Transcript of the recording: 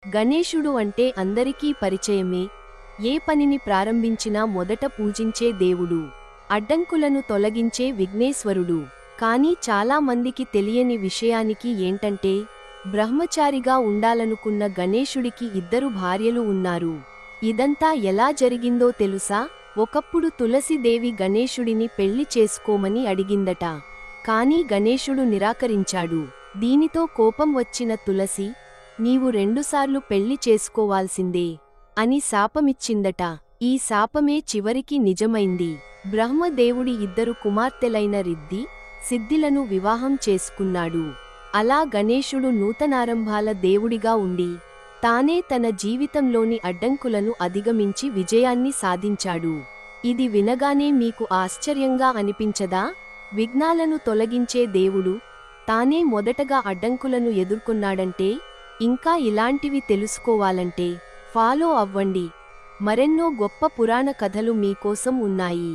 గణేశుడు అంటే అందరికీ పరిచయమే. ఏ పనిని ప్రారంభించినా మొదట పూజించే దేవుడు, అడ్డంకులను తొలగించే విఘ్నేశ్వరుడు. కానీ చాలా మందికి తెలియని విషయానికి ఏంటంటే, బ్రహ్మచారిగా ఉండాలనుకున్న గణేశుడికి 2 భార్యలు ఉన్నారు. ఇదంతా ఎలా జరిగిందో తెలుసా? ఒకప్పుడు తులసిదేవి గణేశుడిని పెళ్లి చేసుకోమని అడిగిందట. కానీ గణేశుడు నిరాకరించాడు. దీనితో కోపం వచ్చిన తులసి, నీవు 2 సార్లు పెళ్లి చేసుకోవాల్సిందే అని శాపమిచ్చిందట. ఈ శాపమే చివరికి నిజమైంది. బ్రహ్మదేవుడి 2 కుమార్తెలైన రిద్ధి, సిద్ధిలను వివాహం చేసుకున్నాడు. అలా గణేశుడు నూతనారంభాల దేవుడిగా ఉండి, తానే తన జీవితంలోని అడ్డంకులను అధిగమించి విజయాన్ని సాధించాడు. ఇది వినగానే మీకు ఆశ్చర్యంగా అనిపించదా? విఘ్నాలను తొలగించే దేవుడు తానే మొదటగా అడ్డంకులను ఎదుర్కొన్నాడంటే, ఇంకా ఇలాంటివి తెలుసుకోవాలంటే ఫాలో అవ్వండి. మరెన్నో గొప్ప పురాణ కథలు మీకోసం ఉన్నాయి.